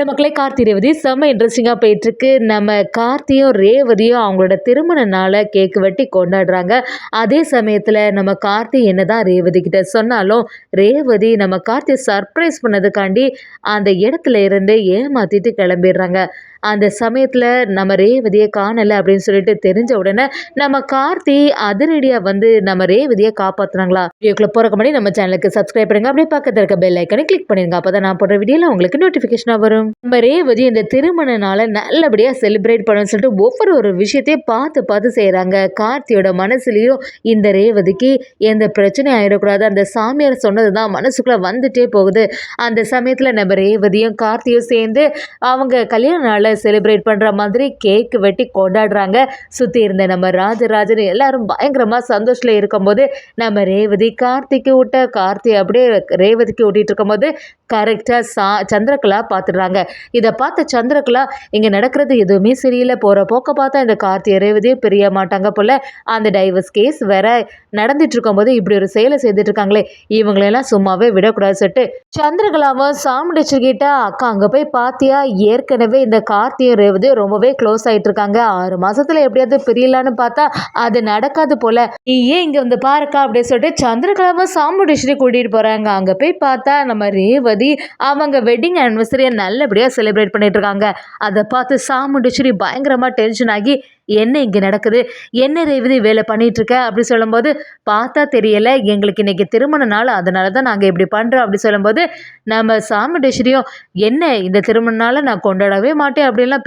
மக்களே கார்த்தி ரேவதி செம்ம இன்ட்ரெஸ்டிங்காக போயிட்டுருக்கு. நம்ம கார்த்தியும் ரேவதியும் அவங்களோட திருமண நாளை கேக்கு வெட்டி கொண்டாடுறாங்க. அதே சமயத்தில் நம்ம கார்த்தி என்னதான் ரேவதி கிட்ட சொன்னாலும் ரேவதி நம்ம கார்த்தியை சர்ப்ரைஸ் பண்ணதுக்காண்டி அந்த இடத்துல இருந்து ஏமாத்திட்டு கிளம்பிடுறாங்க. அந்த சமயத்தில் நம்ம ரேவதியை காணலை அப்படின்னு சொல்லிட்டு தெரிஞ்ச உடனே நம்ம கார்த்தி அதிரடியாக வந்து நம்ம ரேவதியை காப்பாற்றுனாங்களா. வீடியோக்குள்ள போகிறக்கு முன்னாடி நம்ம சேனலுக்கு சப்ஸ்கிரைப் பண்ணுங்க, அப்படியே பக்கத்தில் இருக்க பெல் ஐக்கனை கிளிக் பண்ணிருங்க. அப்போ தான் நான் போடுற வீடியோவில் உங்களுக்கு நோட்டிஃபிகேஷனாக வரும். நம்ம ரேவதி இந்த திருமண நாளை நல்லபடியாக செலிப்ரேட் பண்ணணும்னு சொல்லிட்டு ஒவ்வொரு விஷயத்தையும் பார்த்து பார்த்து செய்கிறாங்க. கார்த்தியோட மனசுலேயும் இந்த ரேவதிக்கு எந்த பிரச்சனையும் ஆகிடக்கூடாது, அந்த சாமியார் சொன்னது தான் மனசுக்குள்ளே வந்துட்டே போகுது. அந்த சமயத்தில் நம்ம ரேவதியும் கார்த்தியும் சேர்ந்து அவங்க கல்யாண நாளை செலிப்ரேட் பண்ணுற மாதிரி கேக் வெட்டி கொண்டாடுறாங்க. சுற்றி இருந்த நம்ம ராஜராஜன் எல்லாரும் பயங்கரமாக சந்தோஷத்தில் இருக்கும்போது நம்ம ரேவதி கார்த்திக்கு விட்ட கார்த்தி அப்படியே ரேவதிக்கு ஊட்டிகிட்டு இருக்கும்போது கரெக்டாக சந்திரகலா பார்த்துடுறாங்க. இதை பார்த்த சந்திரகலா இங்கே நடக்கிறது எதுவுமே சரியில்லை, போகிற போக்க பார்த்தா இந்த கார்த்தியை ரேவதியும் பிரிய மாட்டாங்க போல், அந்த டைவர்ஸ் கேஸ் வேற நடந்துட்டு இருக்கும்போது இப்படி ஒரு செயலை செய்துட்டு இருக்காங்களே, இவங்களெல்லாம் சும்மாவே விடக்கூடாது சொல்லிட்டு சந்திரகலாவும் சாமுண்டேஸ்வரிகிட்ட அக்கா அங்கே போய் பார்த்தியா, ஏற்கனவே இந்த கார்த்தியும் ரேவதியும் ரொம்பவே க்ளோஸ் ஆகிட்டு இருக்காங்க, 6 மாதத்தில் எப்படியாவது பிரியலான்னு பார்த்தா அது நடக்காது போல், நீ ஏன் இங்கே வந்து பாருக்கா அப்படின்னு சொல்லிட்டு சந்திரகலாவும் சாமுண்டேஸ்வரி கூட்டிகிட்டு போகிறாங்க. அங்கே போய் பார்த்தா நம்ம ரேவதி அவங்க வெட்டிங் ஆனிவர்சரியை நல்லபடியாக செலிப்ரேட் பண்ணிட்டு இருக்காங்க. அதை பார்த்து சாமுண்டேஸ்வரி பயங்கரமாக டென்ஷன் ஆகி என்ன இங்கே நடக்குது, என்ன ரேவதி வேலை பண்ணிட்டு இருக்க அப்படி சொல்லும்போது பார்த்தா தெரியலை, எங்களுக்கு இன்னைக்கு திருமண நாள், அதனால தான் நாங்கள் இப்படி பண்ணுறோம் அப்படி சொல்லும்போது நம்ம சாமுண்டேஸ்வரியும் என்ன இந்த திருமண நாளை நான் கொண்டாடவே மாட்டேன் அப்படின்லாம்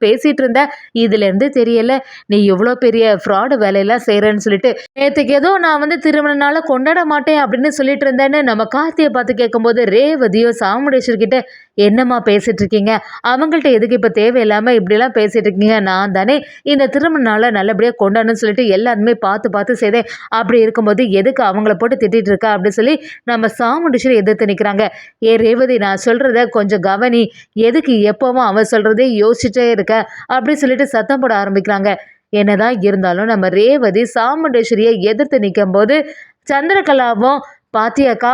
பேசிகிட்டு இருந்தேன், இதுலேருந்து தெரியலை நீ எவ்வளோ பெரிய ஃப்ராடு வேலையெல்லாம் செய்கிறேன்னு சொல்லிட்டு, நேற்றுக்கு ஏதோ நான் வந்து திருமண நாளை கொண்டாட மாட்டேன் அப்படின்னு சொல்லிட்டு இருந்தேன்னு நம்ம கார்த்தியை பார்த்து கேட்கும்போது ரேவதியோ சாமுண்டேஸ்வரிக்கிட்ட என்னம்மா பேசிகிட்டு இருக்கீங்க, அவங்கள்ட்ட எதுக்கு இப்போ தேவையில்லாமல் இப்படிலாம் பேசிகிட்டு இருக்கீங்க, நான் தானே இந்த திருமண நாளை நல்லபடியாக கொண்டாடணும்னு சொல்லிட்டு எல்லாருமே பார்த்து பார்த்து செய்தேன், அப்படி இருக்கும்போது எதுக்கு அவங்கள போட்டு திட்டிகிட்டு இருக்கா அப்படின்னு சொல்லி நம்ம சாமுண்டேஸ்வரி எதிர்த்து நிற்கிறாங்க. ஏ ரேவதி நான் சொல்கிறத கொஞ்சம் கவனி, எதுக்கு எப்போவும் அவன் சொல்கிறதே யோசிச்சுட்டே இருக்க அப்படின்னு சொல்லிட்டு சத்தம் போட ஆரம்பிக்கிறாங்க. என்னதான் இருந்தாலும் நம்ம ரேவதி சாமுண்டேஸ்வரியை எதிர்த்து நிற்கும் போது சந்திரகலாவும் பாத்தியாக்கா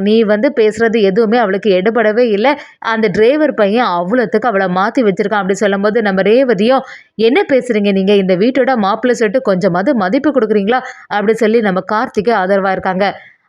நீ வந்து பேசுகிறது எதுவுமே அவளுக்கு எடுபடவே இல்லை, அந்த டிரைவர் பையன் அவ்வளோத்துக்கு அவளை மாற்றி வச்சுருக்கான் அப்படி சொல்லும்போது நம்ம ரேவதியும் என்ன பேசுகிறீங்க நீங்கள், இந்த வீட்டோட மாப்பிள்ளை சொல்லிட்டு கொஞ்சமாவது மதிப்பு கொடுக்குறீங்களா அப்படி சொல்லி நம்ம கார்த்திக்கு ஆதரவாக இருக்காங்க.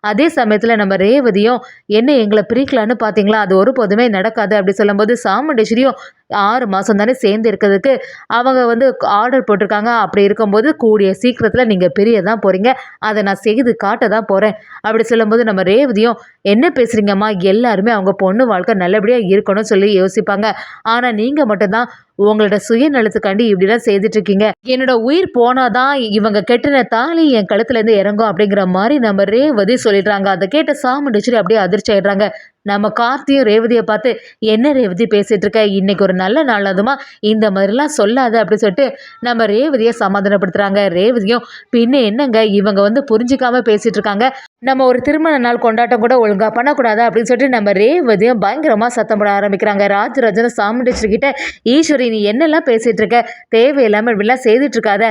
அதே சமயத்தில் நம்ம ரேவதியும் என்ன எங்களை பிரிக்கலான்னு பார்த்தீங்களா, அது ஒருபோதுமே நடக்காது அப்படி சொல்லும்போது சாமுண்டேஸ்வரியும் 6 மாதம் தானே சேர்ந்து இருக்கிறதுக்கு அவங்க வந்து ஆர்டர் போட்டிருக்காங்க, அப்படி இருக்கும்போது கூடிய சீக்கிரத்தில் நீங்கள் பிரிய தான் போகிறீங்க, அதை நான் செய்து காட்ட தான் போகிறேன் அப்படி சொல்லும்போது நம்ம ரேவதியும் என்ன பேசுகிறீங்கம்மா, எல்லாருமே அவங்க பொண்ணு வாழ்க்கை நல்லபடியாக இருக்கணும்னு சொல்லி யோசிப்பாங்க, ஆனால் நீங்கள் மட்டும்தான் உங்களோட சுயநலத்துக்காண்டி இப்படிலாம் செய்துட்ருக்கீங்க, என்னோட உயிர் போனாதான் இவங்க கெட்டின தாலி என் கழுத்துலேருந்து இறங்கும் அப்படிங்கிற மாதிரி நம்ம ரேவதி சொல்லிடுறாங்க. அதை கேட்ட சாமுண்டேஸ்வரி அப்படியே அதிர்ச்சி ஆயிடுறாங்க. நம்ம கார்த்தியும் ரேவதியை பார்த்து என்ன ரேவதி பேசிகிட்டு இருக்க, இன்னைக்கு ஒரு நல்ல நாள், அதுமா இந்த மாதிரிலாம் சொல்லாத அப்படி சொல்லிட்டு நம்ம ரேவதியை சமாதானப்படுத்துகிறாங்க. ரேவதியும் பின்ன என்னங்க இவங்க வந்து புரிஞ்சிக்காம பேசிகிட்டு இருக்காங்க, நம்ம ஒரு திருமண நாள் கொண்டாட்டம் கூட ஒழுங்காக பண்ணக்கூடாது அப்படின்னு சொல்லிட்டு நம்ம ரேவதியும் பயங்கரமாக சத்தம் போட ஆரம்பிக்கிறாங்க. ராஜராஜன் சாமுண்டேஸ்வரி கிட்ட ஈஸ்வரி நீ என்னெல்லாம் பேசிகிட்டு இருக்க, தேவையில்லாமல் இப்படிலாம் செய்துட்டு இருக்காத,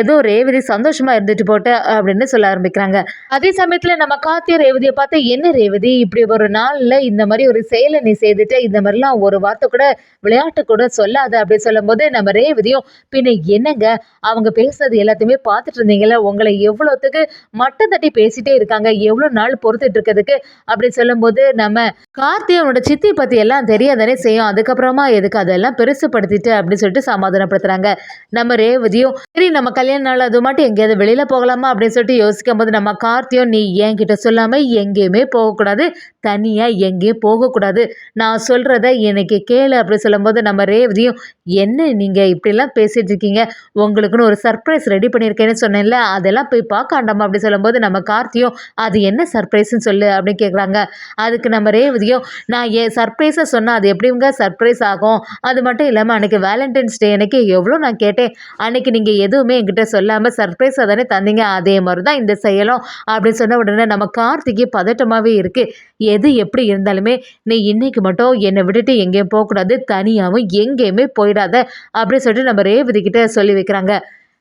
ஏதோ ரேவதி சந்தோஷமாக இருந்துட்டு போட்ட அப்படின்னு சொல்ல ஆரம்பிக்கிறாங்க. அதே சமயத்தில் நம்ம கார்த்திய ரேவதியை பார்த்து என்ன ரேவதி இப்படி ஒரு நாளில் இந்த மாதிரி ஒரு செயலை நீ செய்துட்டு இந்த மாதிரிலாம் ஒரு வார்த்தை கூட விளையாட்டு கூட சொல்லாத அப்படின்னு சொல்லும்போது நம்ம ரேவதியும் பின்ன என்னங்க அவங்க பேசுறது எல்லாத்தையுமே பார்த்துட்டு இருந்தீங்களா, உங்களை எவ்வளோத்துக்கு மட்டம் தட்டி பேசிட்டே இருக்காங்க, எவ்வளோ நாள் பொறுத்துட்டு இருக்கிறதுக்கு அப்படி சொல்லும்போது நம்ம கார்த்தி அவனோட சித்தி பற்றி எல்லாம் தெரியாதானே செய்யும், அதுக்கப்புறமா எதுக்கு அதெல்லாம் பெருசுப்படுத்திட்டு அப்படின்னு சொல்லிட்டு சமாதானப்படுத்துறாங்க. நம்ம ரேவதியும் சரி நம்ம கல்யாண நாள் அது மட்டும் எங்கேயாவது வெளியில் போகலாமா அப்படின்னு சொல்லிட்டு யோசிக்கும் போது நம்ம கார்த்தியும் நீ என்கிட்ட சொல்லாமல் எங்கேயுமே போகக்கூடாது, தனியாக எங்கேயும் போகக்கூடாது, நான் சொல்கிறத எனக்கு கேளு அப்படி சொல்லும்போது நம்ம ரேவதியும் என்ன நீங்கள் இப்படிலாம் பேசிகிட்டு இருக்கீங்க, உங்களுக்குன்னு ஒரு சர்ப்ரைஸ் ரெடி பண்ணியிருக்கேன்னு சொன்னேன்ல, அதெல்லாம் போய் பார்க்க ஆண்டாமா அப்படி சொல்லும்போது நம்ம கார்த்தியும் அது என்ன சர்ப்ரைஸ்ன்னு சொல்லு அப்படின்னு கேட்குறாங்க. அதுக்கு நம்ம ரேவதியும் நான் ஏன் சர்ப்ரைஸாக சொன்னால் அது எப்படிங்க சர்ப்ரைஸ் ஆகும், அது மட்டும் இல்லாமல் அன்றைக்கி வேலண்டைன்ஸ் டே அன்றைக்கி எவ்வளோ நான் கேட்டேன், அன்றைக்கி நீங்கள் எதுவுமே என்கிட்ட சொல்லாமல் சர்ப்ரைஸாக தானே தந்தீங்க, அதே மாதிரி தான் இந்த செயலும் அப்படின்னு சொன்ன உடனே நம்ம கார்த்திக்கு பதட்டமாகவே இருக்குது. எது எப்படி இருந்தாலுமே நீ இன்னைக்கு மட்டும் என்னை விட்டுட்டு எங்கேயும் போகக்கூடாது, தனியாகவும் எங்கேயுமே போயிடாத அப்படின்னு சொல்லிட்டு நம்ம ரேவதி கிட்ட சொல்லி வைக்கிறாங்க.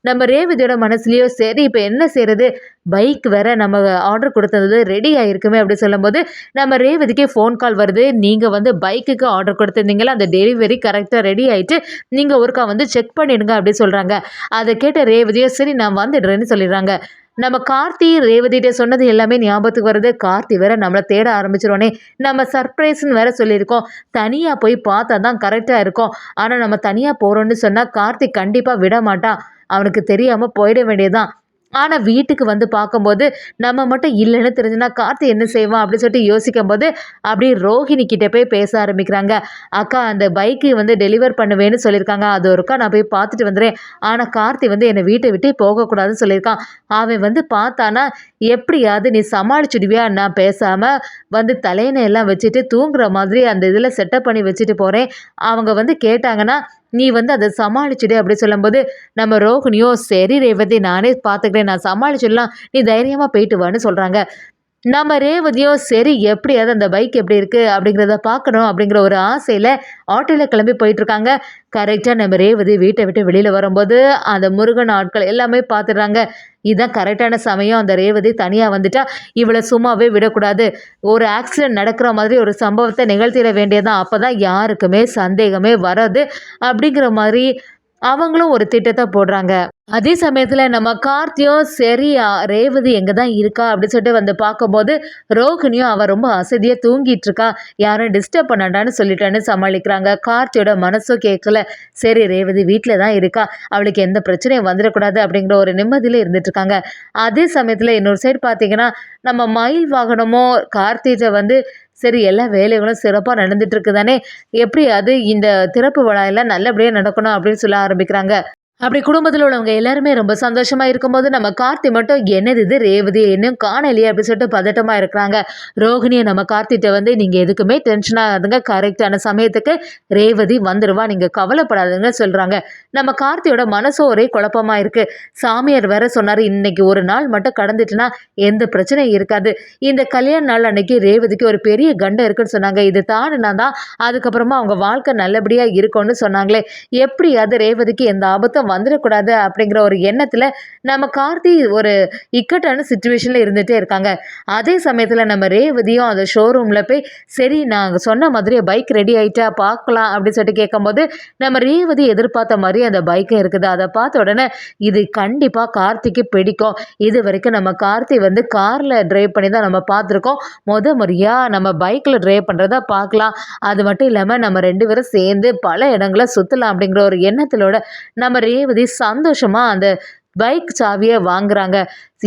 நம்ம ரேவதியோட மனசுலயோ சரி இப்போ என்ன செய்யறது, பைக் வேற நம்ம ஆர்டர் கொடுத்தது ரெடி ஆயிருக்குமே அப்படின்னு சொல்லும்போது நம்ம ரேவதிக்கு ஃபோன் கால் வருது. நீங்க வந்து பைக்குக்கு ஆர்டர் கொடுத்துருந்தீங்களா, அந்த டெலிவரி கரெக்டாக ரெடி ஆயிட்டு நீங்க ஒருக்கா வந்து செக் பண்ணிடுங்க அப்படின்னு சொல்றாங்க. அதை கேட்ட ரேவதியோ சரி நான் வந்துடுறேன்னு சொல்லிடுறாங்க. நம்ம கார்த்தி ரேவதிட்ட சொன்னது எல்லாமே ஞாபகத்துக்கு வருது. கார்த்தி வேற நம்மள தேட ஆரம்பிச்சிருவானே, நம்ம சர்ப்ரைஸ்ன்னு வேற சொல்லியிருக்கோம். தனியா போய் பார்த்தா தான் கரெக்டா இருக்கும். ஆனா நம்ம தனியா போறோம்னு சொன்னா கார்த்தி கண்டிப்பா விட மாட்டான். அவனுக்கு தெரியாம போயிட வேண்டியதுதான். ஆனா வீட்டுக்கு வந்து பார்க்கும்போது, நம்ம மட்டும் இல்லன்னு தெரிஞ்சுனா கார்த்தி என்ன செய்வான்? அப்படின்னு சொல்லிட்டு யோசிக்கும்போது, அப்படியே ரோஹிணி கிட்ட போய் பேச ஆரம்பிக்கிறாங்க. அக்கா அந்த பைக்கு வந்து டெலிவர் பண்ணுவேன்னு சொல்லியிருக்காங்க. அது ஒருக்கா நான் போய் பார்த்துட்டு வந்துடுறேன். ஆனா கார்த்தி வந்து என்னை வீட்டை விட்டே போகக்கூடாதுன்னு சொல்லியிருக்கான். அவன் வந்து பார்த்தானா, எப்படியாவது நீ சமாளிச்சுடுவியா? நான் பேசாம வந்து தலையணை எல்லாம் வச்சுட்டு தூங்குற மாதிரி அந்த இதில செட்டப் பண்ணி வச்சுட்டு போறேன். அவங்க வந்து கேட்டாங்கன்னா, நீ வந்து அத சமாளிச்சுடு அப்படி சொல்லும்போது, நம்ம ரோகிணியோ, சரி ரேவதி நானே பார்த்துக்கிறேன். நான் சமாளிச்சிடலாம். நீ தைரியமா போயிட்டு வான்னு சொல்றாங்க. நம்ம ரேவதியோ சரி எப்படியாவது அந்த பைக் எப்படி இருக்கு அப்படிங்கிறத பார்க்கணும் அப்படிங்கிற ஒரு ஆசையில ஆட்டோல கிளம்பி போயிட்டு இருக்காங்க. கரெக்டா நம்ம ரேவதி வீட்டை விட்டு வெளியில வரும்போது அந்த முருகன் ஆட்கள் எல்லாமே பார்த்துடுறாங்க. இதுதான் கரெக்டான சமயம். அந்த ரேவதி தனியா வந்துட்டா இவளை சும்மாவே விடக்கூடாது. ஒரு ஆக்சிடென்ட் நடக்கிற மாதிரி ஒரு சம்பவத்தை நிகழ்த்திட வேண்டியதான். அப்பதான் யாருக்குமே சந்தேகமே வராது அப்படிங்கிற மாதிரி அவங்களும் ஒரு திட்டத்தை போடுறாங்க. அதே சமயத்துல நம்ம கார்த்தியும் சரி ரேவதி எங்க தான் இருக்கா அப்படின்னு சொல்லிட்டு வந்து பார்க்கும்போது ரோகிணியும் அவ ரொம்ப அசதியா தூங்கிட்டு இருக்கா. யாரும் டிஸ்டர்ப் பண்ணாண்டான்னு சொல்லிட்டான்னு சமாளிக்கிறாங்க. கார்த்தியோட மனசும் கேட்கல. சரி ரேவதி வீட்டில தான் இருக்கா, அவளுக்கு எந்த பிரச்சனையும் வந்துடக்கூடாது அப்படிங்கிற ஒரு நிம்மதியில இருந்துட்டு இருக்காங்க. அதே சமயத்துல இன்னொரு சைடு பார்த்தீங்கன்னா நம்ம மயில் வாகனமும் கார்த்திகிட்ட வந்து சரி எல்லா வேலைகளும் சிறப்பாக நடந்துட்டு இருக்கு தானே, எப்படியாவது இந்த திறப்பு விழா எல்லாம் நல்லபடியாக நடக்கணும் அப்படின்னு சொல்ல ஆரம்பிக்கிறாங்க. அப்படி குடும்பத்தில் உள்ளவங்க எல்லாருமே ரொம்ப சந்தோஷமா இருக்கும்போது நம்ம கார்த்தி மட்டும் என்னது இது ரேவதி இன்னும் காணலையே அப்படின்னு சொல்லிட்டு பதட்டமா இருக்கிறாங்க. ரோகிணியை நம்ம கார்த்திட்ட வந்து நீங்க எதுக்குமே டென்ஷன் ஆகாதுங்க, கரெக்டான சமயத்துக்கு ரேவதி வந்துருவா, நீங்க கவலைப்படாதுங்க சொல்றாங்க. நம்ம கார்த்தியோட மனசும் ஒரே குழப்பமா இருக்கு. சாமியார் வேற சொன்னாரு இன்னைக்கு ஒரு நாள் மட்டும் கடந்துட்டுனா எந்த பிரச்சனையும் இருக்காது. இந்த கல்யாண நாள் அன்னைக்கு ரேவதிக்கு ஒரு பெரிய கண்டம் இருக்குன்னு சொன்னாங்க. இது தாண்டினா தான் அதுக்கப்புறமா அவங்க வாழ்க்கை நல்லபடியா இருக்கும்னு சொன்னாங்களே. எப்படியாவது ரேவதிக்கு எந்த ஆபத்தும் வந்துடக்கூடாது அப்படிங்கிற ஒரு எண்ணத்துல நம்ம கார்த்தி ஒரு இக்கட்டான சுச்சுவேஷன்ல இருந்துட்டே இருக்காங்க. அதே சமயத்துல நம்ம ரேவதியும் அந்த ஷோரூம்ல போய் சரி நான் சொன்ன மாதிரியே பைக் ரெடி ஆயிட்டா பார்க்கலாம் அப்படின்னு சொல்லிட்டு கேட்கும்போது நம்ம ரேவதி எதிர்பார்த்த மாதிரி அந்த பைக்கும் இருக்குது. அதை பார்த்த உடனே இது கண்டிப்பா கார்த்திக்கு பிடிக்கும். இது வரைக்கும் நம்ம கார்த்தி வந்து கார்ல டிரைவ் பண்ணி தான் நம்ம பார்த்துருக்கோம். முறையா நம்ம பைக்ல டிரைவ் பண்றத பார்க்கலாம். அது மட்டும் இல்லாம நம்ம ரெண்டு பேரும் சேர்ந்து பல இடங்களை சுத்தலாம் அப்படிங்கிற ஒரு எண்ணத்திலோட நம்ம ரேவதி சந்தோஷமா அந்த பைக் சாவியை வாங்குறாங்க.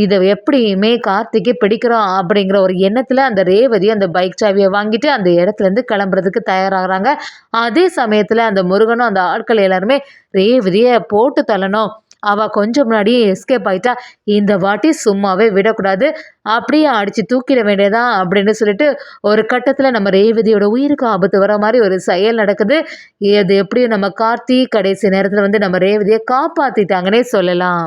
இதை எப்படியுமே கார்த்திக்கு பிடிக்கிறோம் அப்படிங்கிற ஒரு எண்ணத்துல அந்த ரேவதி அந்த பைக் சாவியை வாங்கிட்டு அந்த இடத்துல இருந்து கிளம்புறதுக்கு தயாராகிறாங்க. அதே சமயத்துல அந்த முருகனும் அந்த ஆட்கள் எல்லாருமே ரேவதியை போட்டு தள்ளணும், அவ கொஞ்சம் முன்னாடி எஸ்கேப் ஆயிட்டா, இந்த வாட்டி சும்மாவே விடக்கூடாது, அப்படியே அடிச்சு தூக்கிட வேண்டியதான் அப்படின்னு சொல்லிட்டு ஒரு கட்டத்துல நம்ம ரேவதியோட உயிருக்கு ஆபத்து வர மாதிரி ஒரு செயல் நடக்குது. இது எப்படியும் நம்ம கார்த்தி கடைசி நேரத்துல வந்து நம்ம ரேவதியை காப்பாத்திட்டாங்கன்னே சொல்லலாம்.